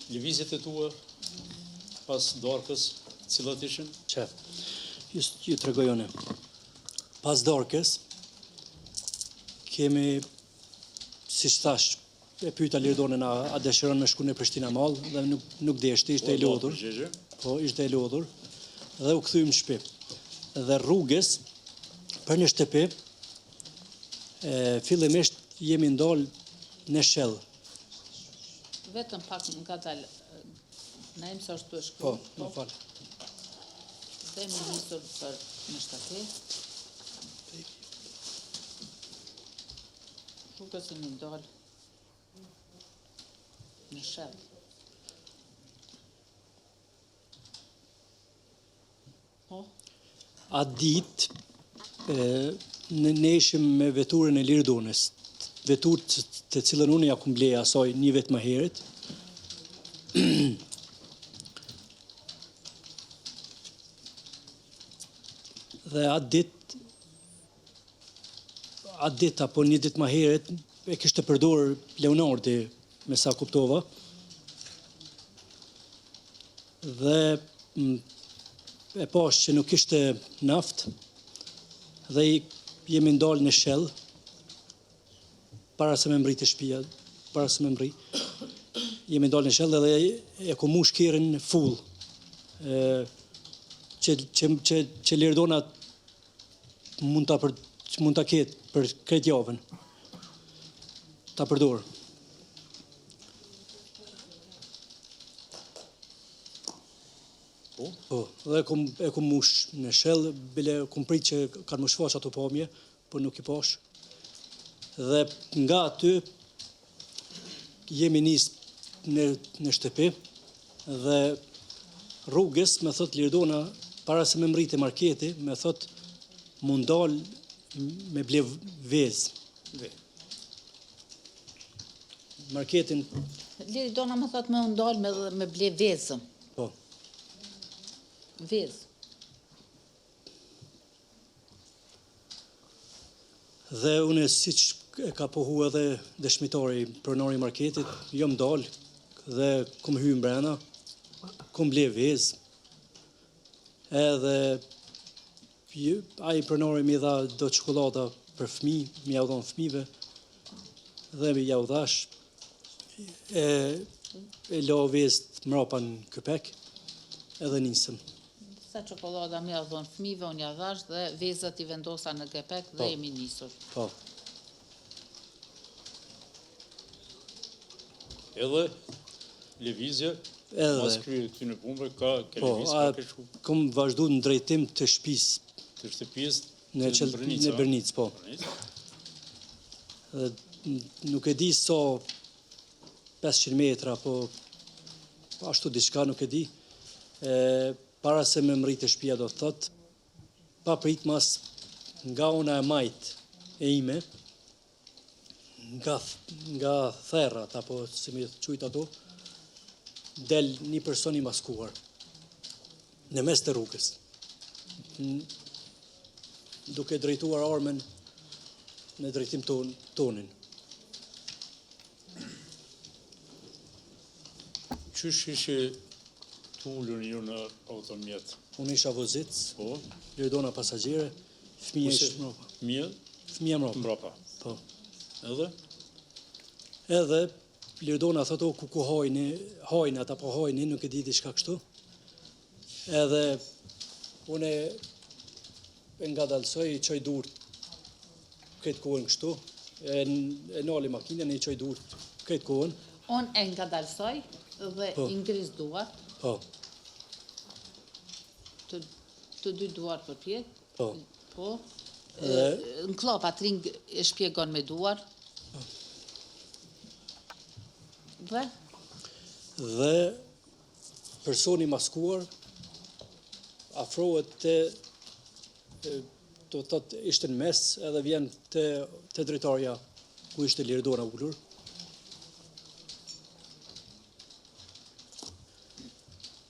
lëvizjet e tua pas darkës, cilat ishin? Qef, ju të regoj une. Pas darkës, kemi, si që thash, e pyta Lirdonën a dëshiron me shku në Prishtina Mall, dhe nuk deshti, ishte e lodhur. Po, ishte e lodhur, dhe u këthymë në shtëpi. Dhe rrugës, për një shtëpi, fillimisht jemi ndalë në Shell. Vetëm pak nga dalë, na im sa është të shku. Po, më falë. Dhe mi njësur për në shtëpi. Rrugës jemi ndalë në Shell. Po? A ditë, ne ishim me veturën e Lirdonës, veturë të cilën unë ja kum bleja asaj një vetë më herët. Dhe atë ditë apo një ditë më herët e kishte përdorur Leonardi, me sa kuptova. Dhe e pash që nuk ishte naft, dhe jemi ndalë në Shell, para se me mbri të shtëpia, jemi ndalë në Shell dhe e ku mu shkirin full, që Lirdona mund ta ketë për këtë javën, ta përdorë. Po, dhe e kum mush në Shell, bile kum prit që kanë më shfaq ato pamje, por nuk i pash. Dhe nga aty jemi nis në shtëpi dhe rrugës me thot Lirdona, para se me mrite marketi, me thot mund dal me ble vezë. Marketin... Lirdona më thot me ndal me ble vezën. Po. Vezë. Dhe une si që e ka pohu edhe dëshmitari, pronari i marketit, jom dal dhe kum hy mbrena, kum ble vezë, edhe ai pronari mi dha do çokolada për fëmijë, mi ja u dhon fëmijëve, dhe mi ja u dhash, e la vezë mrapa në këpek, edhe nisëm. Sa çokolada mi ja dhon fëmijëve, unë ja dhash dhe vezët i vendosa në këpek dhe jemi nisur. Po. Edhe lëvizje, mas krye këtyne punëve, ka lëvizje, ka kështu? Kom vazhdu në drejtim të shtëpisë. Të shtëpisë në Bernicë, po. Nuk e di so 500 metra, po ashtu diçka nuk e di. Para se me mritë shtëpia do të thot, pa prit mas nga ona e majt e ime, nga therrat, apo si me qujt ato, del një person i maskuar, në mes të rrugës, duke drejtuar armën në drejtim tonin. Qysh ishe tullur ju në automjet? Unë isha vozic, Po. Lirdona pasagjere, fëmija ishë mrapa. Fëmija mrapa. Po. Edhe? Edhe Lirdona thot, o, ku hajnat, apo hajni, nuk e di diçka kështu. Edhe une e nga dalsoj, i qoj dur këtë kohën kështu, e nali makinën, i qoj dur këtë kohën. Unë e nga dalsoj dhe i ngriz duar. Po. Të dy duar për pjetë. Po. Po. Në klopat ring e shpjegon me duar. Dhe personi maskuar afrohet do të ishte në mes, edhe vjen te drejtarja ku ishte Lirdona ulur.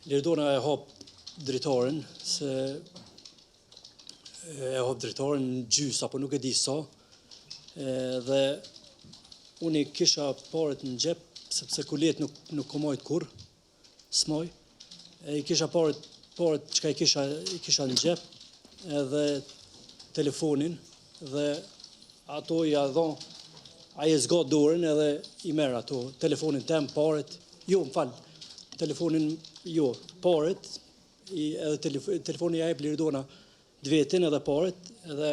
Lirdona e hap drejtaren, se e hap drejtaren në gjys, apo nuk e di sa, dhe unë i kisha parët në gjep, sepse kulet nuk komojt kur, smoj. I kisha parët që i kisha në gjep, edhe telefonin, dhe ato i adhon, a i zgot dorën edhe i merë ato, telefonin tem, parët, jo, më falë, telefonin, jo, parët, edhe telefonin ja e Liridona dvetin edhe parët, edhe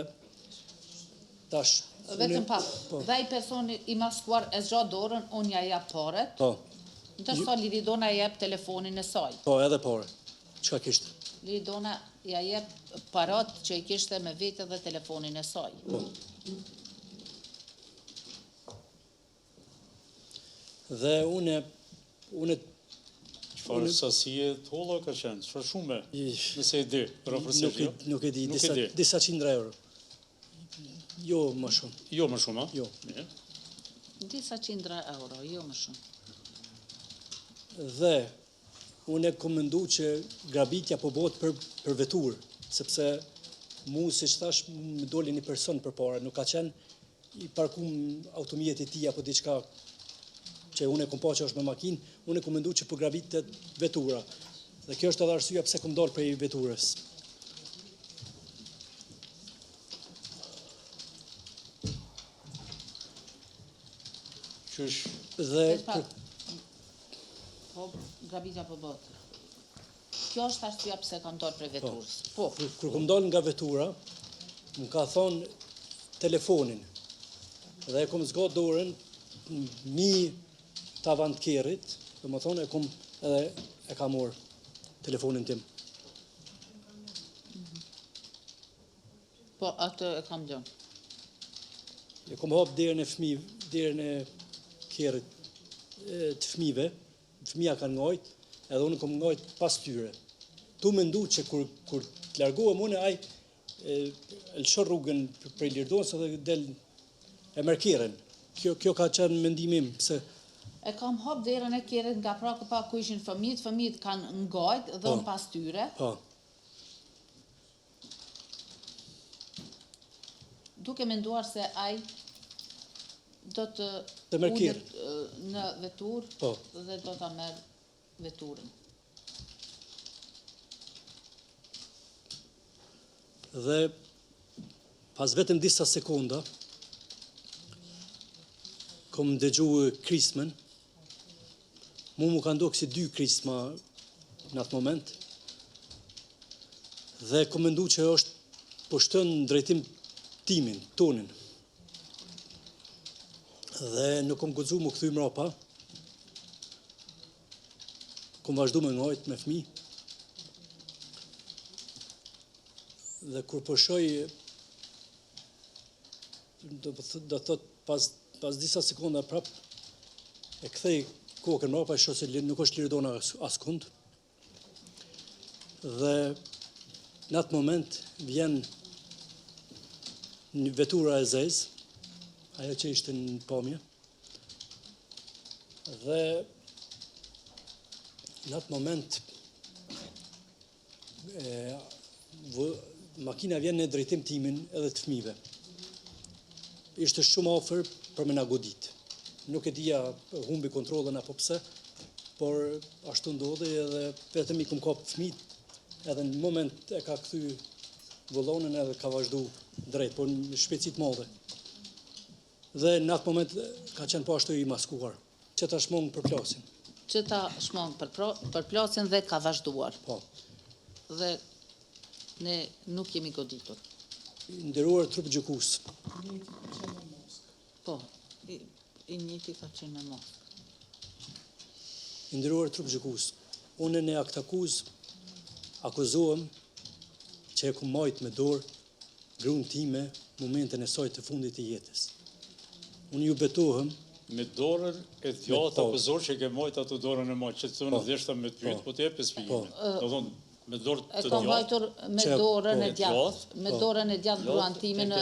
tash... Vetëm pak, dhe i personi i maskuar e zgjat dorën, unë ja jap parët, në të shto Liridona ja jep telefonin e saj. Po, edhe parët, qka kishtë? Liridona ja jep parat që i kishte me vete dhe telefonin e saj. Po. Dhe une Çfarë sasie tolla ka qenë? Çfarë shumë? Nëse e di, rafërsisht. Nuk e di, disa qindra euro. Jo më shumë. Jo më shumë, a? Jo. Disa qindra euro, jo më shumë. Dhe unë kom mendu që grabitja po bëhet për veturë, sepse mu, si që thash, më doli një person për para, nuk ka qenë i parkum automjetit ti apo diçka që unë e kom pa që është me makinë, unë e kom mendu që po grabitet vetura. Dhe kjo është edhe arsyeja pse kom dalë prej veturës. Qysh? Dhe po grabitja po bëhet. Kjo është arsyeja pse kam dalë prej veturës. Po. Kur kom dalë nga vetura, më ka thonë telefonin. Dhe e kom zgot dorën mi tavan të kerit, dhe më thonë edhe e ka morë telefonin tim. Po, atë e kam lënë. E kom hapë derën e kerit të fëmijëve, fëmija kanë ngajt, edhe unë kom ngajt pas tyre. Tu me ndu që kur të largohem unë, lëshon rrugën për Liridonës edhe del e merkeren. Kjo ka qenë mendimim, pëse... E kam hap derën e kerit nga praku pa ku ishin fëmijët kanë ngajt dhe unë pas tyre. Po. Duke menduar se ai do të merkir në veturë dhe do ta merr veturën. Dhe pas vetëm disa sekonda kom dëgju krismën. Mu ka ndohë si 2 krisma në atë moment. Dhe kom mendu që është po shtën në drejtim timin, tonin. Dhe nuk kom guxu më kthy mrapa. Kom vazhdu me ngajt me fëmijë. Dhe kur po shoj, do thot pas disa sekonda prap, e kthej kokën mrapa, e shoh se nuk është Liridona askund. Dhe në atë moment vjen një vetura e zezë, ajo që ishte në pamje. Dhe në atë moment makina vjen në drejtim timin edhe të fëmijëve. Ishte shumë afër për me na godit. Nuk e dija humbi kontrollën apo pse, por ashtu ndodhi edhe vetëm i kom kap fëmijët, edhe në moment e ka kthy vollonën edhe ka vazhdu drejt, por në shpejtësi të madhe. Dhe në atë moment ka qenë po ashtu i maskuar, që ta shmong për plasin. Që ta shmong për plasin dhe ka vazhduar. Po. Dhe ne nuk jemi goditur. Nderuar trup gjykues. Po, i njëti ka qenë në mos. Nderuar trup gjykues, unë në akt akuz akuzohem që e kom majt me dorë gruan time momentën e saj të fundit të jetës. Unë ju betohem me dorën e djathtë akuzor që ke majt ato dorën e majt, që të thonë dheshta me të pyet, po të jep shpjegimin. Do thonë me dorë të djathtë. E kam majtur me dorën e djathtë, me dorën e djathtë gruan time në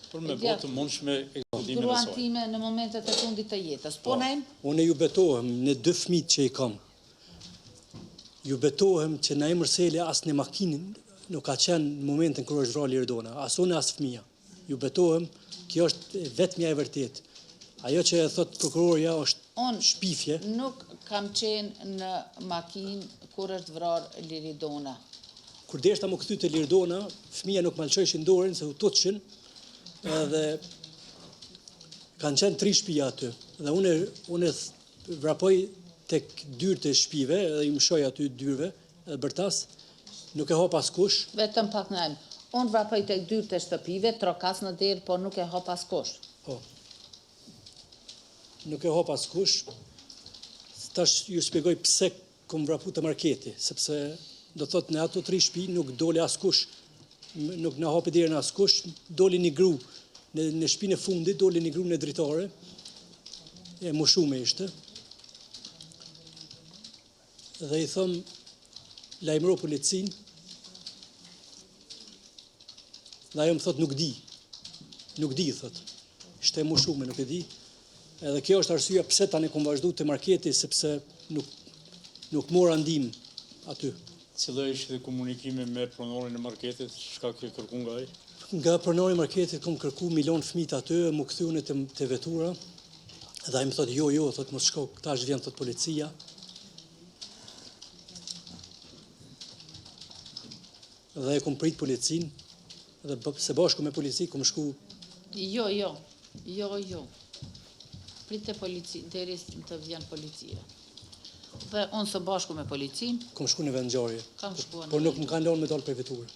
por me botë të mundshme e eksplozimin e saj. Gruan time në momentet e fundit të jetës. Po ne? Unë ju betohem në 2 fëmijët që i kam. Ju betohem që në emër sele as në makinin nuk ka qenë në momentin kër është vrarë Liridona, as unë as fëmija. Ju betohem, kjo është vetmja e vërtet. Ajo që e thot prokuroria është shpifje. Nuk kam qenë në makinë kur është vrarë Liridona. Kur deshta më kthy te Liridona, fëmia nuk malçojshin dorën se u tutëshin, edhe kanë qenë 3 shtëpi aty. Dhe unë vrapoj tek dyrët e shtëpive, edhe i mshoj aty dyrëve, edhe bërtas, nuk e hop askush. Vetëm pak në ajmë. Unë vrapoj tek dyrët e shtëpive, trokas në derë, por nuk e hop askush. Po. Nuk e hop askush. Tash ju shpjegoj pse kom vrapu të marketi, sepse do thot në ato 3 shtëpi nuk doli askush, nuk na hopi derën askush, doli një gru. Në shtëpinë e fundit doli një gru në dritare, e moshume ishte. Dhe i thëm, lajmëro policin, dhe ajo më thot nuk di, thot, ishte e moshume, nuk e di. Edhe kjo është arsyeja pse tani kom vazhdu të marketi, sepse nuk mora ndim aty. Cila ishte komunikimi me pronorin e marketit, çka ke kërku nga ai? Nga pronori i marketit kom kërku milion fëmijë aty, më kthyune te vetura. Dhe ai më thot jo, thot mos shko, tash vjen thot policia. Dhe e kom prit policin, dhe se bashku me polici kom shku. Jo. Pritte polici, deri të vjen policia. Dhe unë së bashku me policin. Kom shku në vendngjarje. Kam shkuar. Por nuk më kanë lënë me dalë për veturë.